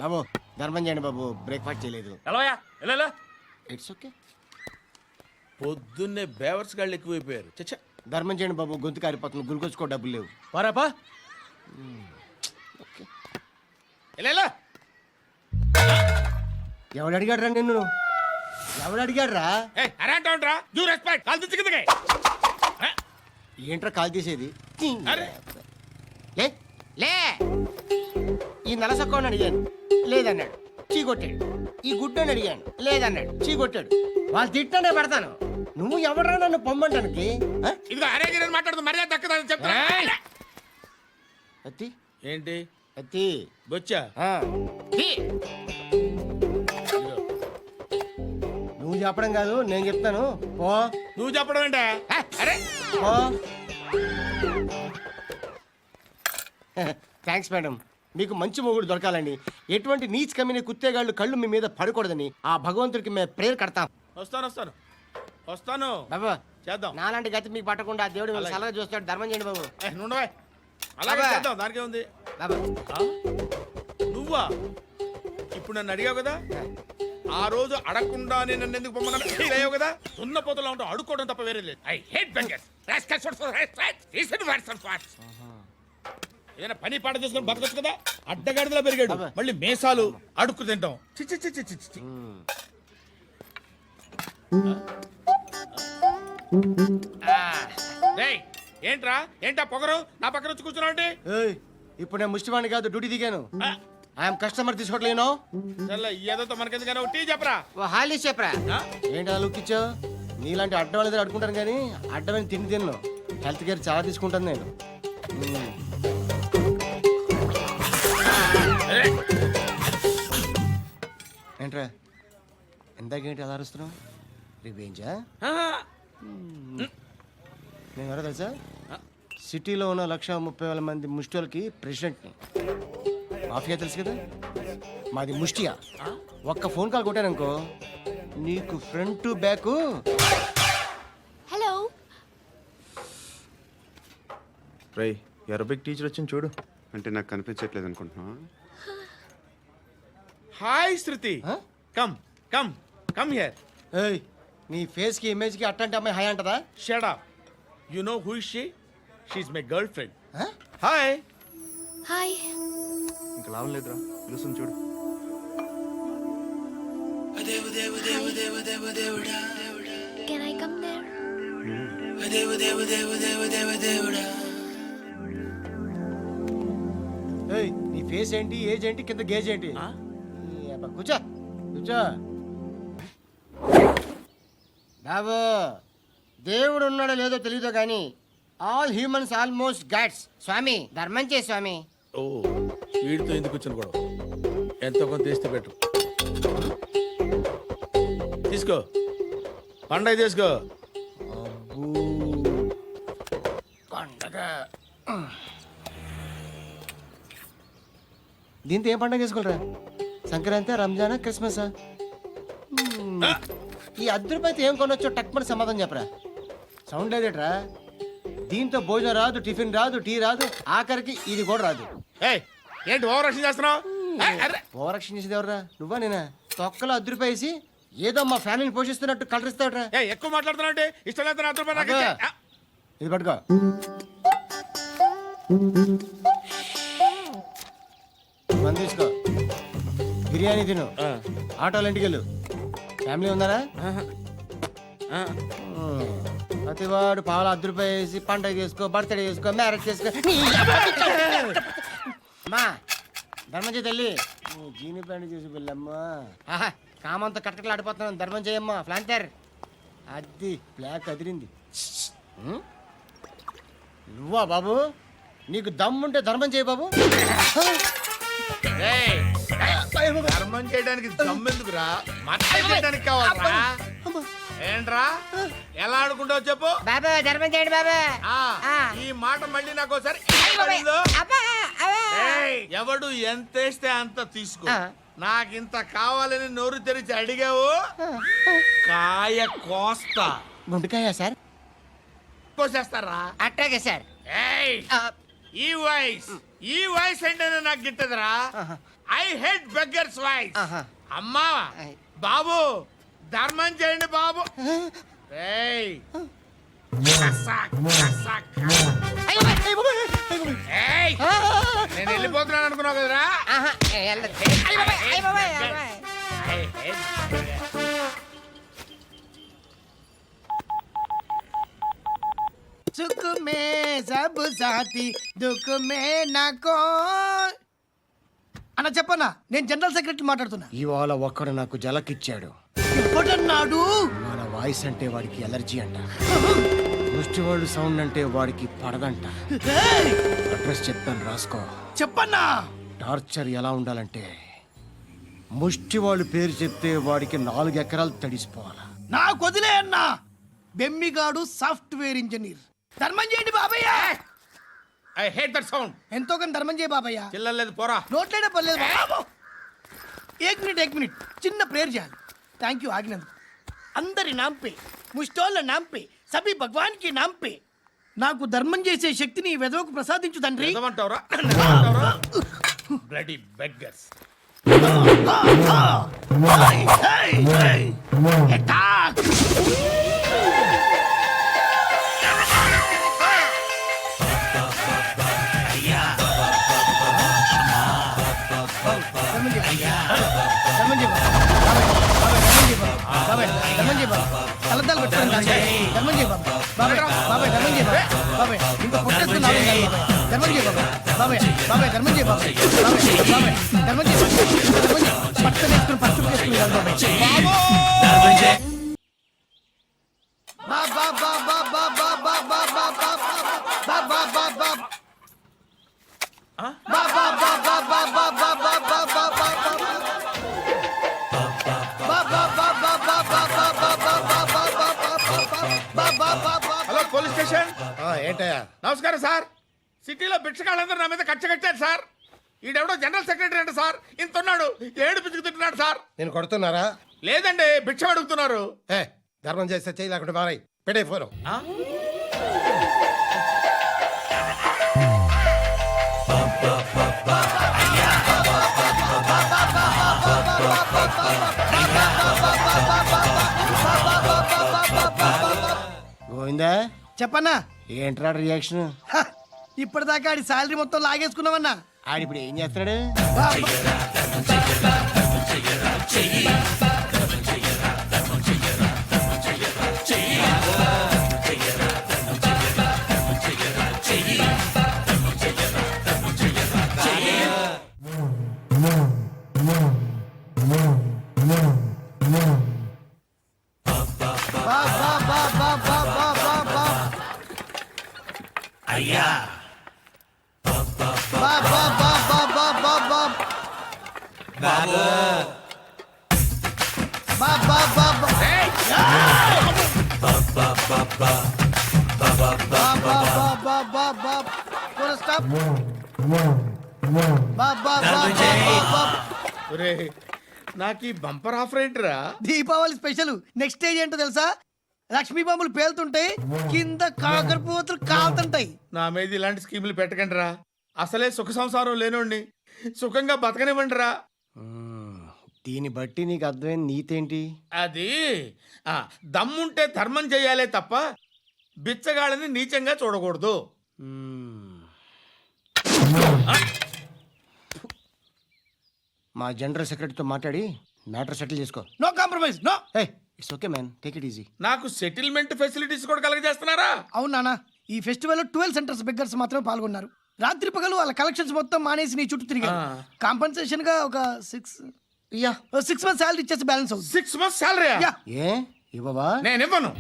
బాబు ధర్మం చేయండి బాబు, బ్రేక్ఫాస్ట్ చేయలేదు. ఎలా ఇట్స్ ఓకే. పొద్దున్నే బేవర్స్ గాళ్ళు ఎక్కువైపోయారు. చచ్చా, ధర్మం చేయండి బాబు, గొంతు కారిపోతుంది, గురికొచ్చుకో డబ్బులు లేవు. పారాపా. ఓకే. ఎలా ఎవడు అడిగాడు రా నిన్ను? ఎవడు అడిగాడు రా? అరేంటరా యూ రెస్పెక్ట్ కాల్ తెచ్చి కిందకి. ఏంట్రా కాల్ తీసేది? అరే లే లే. ఈ నలసక్కని అడిగాను, లేదన్నాడు, చీ కొట్టాడు. ఈ గుడ్డని అడిగాను, లేదన్నాడు, చీ కొట్టాడు. వాళ్ళు తిట్టానే పడతాను. నువ్వు ఎవడరా నన్ను పొమ్మంటానికి? ఇదిగో అరే గిరని మాట్లాడుతూ మర్యాద దక్కదని చెప్తా. అత్తి ఏంటి అత్తి బొచ్చా? నువ్వు చెప్పడం కాదు, నేను చెప్తాను. ఓ నువ్వు చెప్పడం ఏంటే? అరే ఓ థ్యాంక్స్ మేడం. మీకు మంచి మొగుడు దొరకాలని, ఎటువంటి నీచ్ కమ్మిన కుత్తేగాళ్ళు కళ్ళు మీ మీద పడకూడదని ఆ భగవంతుడికి మేము ప్రేయర్ కడతాం. వస్తాను బాబు చేద్దాం. నాలాంటి గతి మీకు పట్టకుండా దేవుడు మిమ్మల్ని సలహా చూస్తాడు. ధర్మం చేయండి బాబు. నుండవే అలాగే అబ్బా. చేద్దాం, దానికే ఉంది. బాబు నువ్వా ఇప్పుడు నన్ను అడిగావు కదా, ఆ రోజు అడగకుండా నేను నన్ను ఎందుకు పొమ్మన్నాను ఫీల్ అయ్యావు కదా. సున్న పోతలో ఉంటావు, అడుక్కోవడం తప్ప వేరే లేదు. I hate bangers. ఏదైనా పని పాట చేసుకుని బతకొచ్చు కదా. అడ్డగాడిదలా పెరిగాడు, మళ్ళీ మేసాలు అడుక్కు తింటాం. చిచ్చి చిచ్చి చిచ్చి. ఏంట్రా ఏంటా పొగరు నా పక్కన వచ్చి కూర్చున్నావు అంటే? ఏయ్, ఇప్పుడు నేను ముష్టివాణి కాదు, డ్యూటీ దిగాను. ఐఎమ్ కస్టమర్ తీసుకోవట్లేను. ఏదో మనకెందుకైనా టీ చెప్పరా. ఓ హాలీ చెప్పరా. ఏంటి అలా లుక్ ఇచ్చావు? నీలాంటి అడ్డం వాళ్ళ దగ్గర అడుకుంటాను కానీ అడ్డమైన తిండి తిన్ను. హెల్త్ కేర్ చాలా తీసుకుంటాను నేను. ఏంట్రా ఎందాకేంటి అలా అరుస్తున్నావు? రివేంజా? నేను ఎవరో తెలుసా? సిటీలో ఉన్న 130,000 మంది ముష్టిలకి ప్రెసిడెంట్ని. మాఫియా తెలుసు కదా, మాది ముష్టియా. ఒక్క ఫోన్ కాల్ కొట్టాననుకో, నీకు ఫ్రంట్ టు బ్యాక్. హలో రై అరబిక్ టీచర్ వచ్చింది చూడు. అంటే నాకు కనిపించట్లేదు అనుకుంటున్నా. Hi Shruti. Come come come here. ఏయ్, నీ ఫేస్ కి ఇమేజ్ కి అట్టంటే అమ్మాయి హాయ్ అంటదా? Shut up. You know who is she? She is my girlfriend. Hi. Hi. ఇంకా లాభం లేదురా, పిలుస్తుంది చూడు. Can I come there? ఏయ్, నీ ఫేస్ ఏంటి, ఏజ్ ఏంటి, కింద గేజ్ ఏంటి? ఈ అబ్బా, కూర్చో కూర్చో. బాబు, దేవుడు ఉన్నాడో లేదో తెలియదు కానీ ఆల్ హ్యూమన్స్ ఆల్మోస్ట్ గాడ్స్. స్వామి ధర్మం చే స్వామి. ఓ వీడితో ఎందుకు వచ్చిన గొడవ? ఎంతో కొంత తీస్తే పెట్టు. తీసుకో, పండగ తీసుకో. పండగ దీంతో ఏం పండగ చేసుకోలేరా? సంక్రాంతి, రంజానా, క్రిస్మసా? ఈ అద్దరిపైతే ఏం కొనొచ్చో టక్మని సమాధానం చెప్పరా. సౌండ్ లేదేట్రా? దీంతో భోజనం రాదు, టిఫిన్ రాదు, టీ రాదు, ఆఖరికి ఇది కూడా రాదు. ఏయ్, ఏంటి ఓవర్ యాక్షన్ చేస్తున్నావు? ఓవరాక్షన్ చేసేది ఎవరా? నువ్వా నేనా? తొక్కలో అద్దరిపేసి ఏదో మా ఫ్యామిలీని పోషిస్తున్నట్టు కలరిస్తావుట్రా. ఎక్కువ మాట్లాడుతున్నావు. ఇష్టం లేదు నా రూపాయలు నాకు అబ్బా. ఇచ్చే. ఇది పట్టుకో. మంది తీసుకో, బిర్యానీ తిను, ఆటోలు ఇంటికి వెళ్ళు. ఫ్యామిలీ ఉన్నారా? ప్రతివాడు పావులు ₹10 వేసి పండగ చేసుకో, బర్త్డే చేసుకో, మ్యారేజ్ చేసుకో. అమ్మా ధర్మం చేయి తల్లి. జీని ప్యాంట్ చేసి వెళ్ళమ్మా. కామంతో కట్టకలు ఆడిపోతున్నాను. ధర్మం చేయమ్మా. ఫ్లాంటర్ అది బ్లాక్ అదిరింది. నువ్వా బాబు? నీకు దమ్ముంటే ధర్మం చేయి బాబు. ధర్మం చేయడానికి దమ్మెందుకురా? మర్యాద చేయడానికి కావాలరా? ఏంట్రా ఎలా ఆడుకుంటావు చెప్పు. బాబా ధర్మం చేయండి బాబా. ఈ మాట మళ్ళీ నాకు ఒకసారి ఎవడు ఎంత వేస్తే అంత తీసుకో. నాకింత కావాలని నోరు తెరిచి అడిగావు, కాయ కోస్తా. గుండెకాయ సార్? కోసేస్తారా? అట్టాగే సార్. ఈ వాయిస్ అంటేనే నాకు గిట్టదురా. I hate beggars voice. ఆహా. అమ్మా బాబు ధర్మం చేయండి బాబు. ఏయ్ కసాక్, కసాక్, కసాక్. ఏయ్, నేను వెళ్ళిపోతున్నాను అనుకున్నావు కదరా. I hate beggars. सुख में सब साथी दुख में नाको అన్న చెప్పన్నా నేను జనరల్ సెక్రటరీ మాట్లాడుతున్నా. ఇవాళ ఒక్కడు నాకు జలకిచ్చాడు. ఎవడన్నాడు? మన వాయిస్ అంటే వాడికి ఎలర్జీ అంట. ముష్టివాళ్ళు సౌండ్ అంటే వాడికి పడదంట. ఏయ్, అడ్రస్ చెప్తాను రాసుకో. చెప్పన్నా. టార్చర్ ఎలా ఉండాలంటే ముష్టివాళ్ళు పేరు చెప్తే వాడికి 4 ఎకరాలు తడిసిపోవాలా. నాకు వదిలే అన్నా. బెమ్మిగాడు సాఫ్ట్వేర్ ఇంజనీర్. ధర్మం చేయండి బాబయ్య. I hate that sound. ఎంతో కానీ ధర్మం చేయ బాబయ్య. చిల్లలేదు పోరా. నోట్లేనే పర్లేదు బాబు. ఏక్ మినిట్ చిన్న ప్రేయర్ చేయాలి. థ్యాంక్ యూ ఆగినందుకు. అందరి నాంపే ముష్టోళ్ళ నాంపే సభి భగవాన్ కి నాంపే నాకు ధర్మం చేసే శక్తిని ఈ వెదవకు ప్రసాదించు తండ్రి. ఏమంటావురా? Bloody beggars. అటాక్. కలద్దాలు పెట్టుకోండి. ధర్మం చేయ బాబాయ్. బాబాయ్ బాబాయ్ ధర్మం చేయ బాబాయ్. ఇంకా పుట్టేస్తున్నావు ధర్మం చేయ బాబాయ్. బాబాయ్ బాబాయ్ ధర్మం చేయ బాబాయ్. బాబాయ్ బాబాయ్ ధర్మం చేయ ధర్మం చేయ పట్టు వేసుకుని పట్టు వేసుకుని బాబాయ్. బాబా బాబా బాబా బాబా బాబా బాబా బాబా హలో పోలీస్ స్టేషన్. ఏంటయ్యా? నమస్కారం సార్. సిటీలో భిక్షగాళ్ళందరూ నా మీద కచ్చ కట్టారు సార్. ఈడెవడో జనరల్ సెక్రటరీ అంటే సార్ ఇంత ఉన్నాడు ఏడు పిచ్చుకు తింటున్నాడు సార్. నేను కొడుతున్నారా? లేదండి భిక్ష అడుగుతున్నారు. ధర్మం చేస్తే చేయి లేకుండా మారాయి. పెట్టే ఫోను. ఆ? గోవిందా, చెప్పన్నా. ఏంట్రా రియాక్షన్? ఇప్పటిదాకా ఆడి శాలరీ మొత్తం లాగేసుకున్నావన్నా. ఆడిప్పుడు ఏం చేస్తున్నాడు? ఒరేయ్, నాకు ఈ బంపర్ ఆఫర్ ఏంటిరా? దీపావళి స్పెషల్ నెక్స్ట్ స్టేజ్ ఏంటో తెలుసా? లక్ష్మీ బాంబులు పేలుతుంటాయి, కింద కాకరపోతులు కాలుతుంటాయి. నా మీద ఇలాంటి స్కీములు పెట్టకండి రా. అసలే సుఖ సంసారం లేనోడిని సుఖంగా బతకనివ్వండి రా. దీన్ని బట్టి నీకు అర్థమైన నీతేంటి? అది దమ్ముంటే ధర్మం చేయాలే తప్ప బిచ్చగాళ్ళని నీచంగా చూడకూడదు. మా జనరల్ సెక్రటరీతో మాట్లాడి మ్యాటర్ సెటిల్ చేసుకో. No compromise no. It's okay man, take it easy. నాకు సెటిల్మెంట్ ఫెసిలిటీస్ కూడా కలగజేస్తున్నారా? అవును నాన్న, ఈ ఫెస్టివల్ 12 సెంటర్స్ బెగ్గర్స్ మాత్రమే పాల్గొన్నారు. రాత్రి పగలు వాళ్ళ కలెక్షన్స్ మొత్తం మానేసి నీ చుట్టూ తిరిగారు. కాంపన్సేషన్ గా ఒక 6 మంత్స్ శాలరీ ఇచ్చేసి బ్యాలెన్స్ అవుతుంది. 6 months salary? Yeah. ఏ ఇవ్వవా? నేను ఇవ్వను.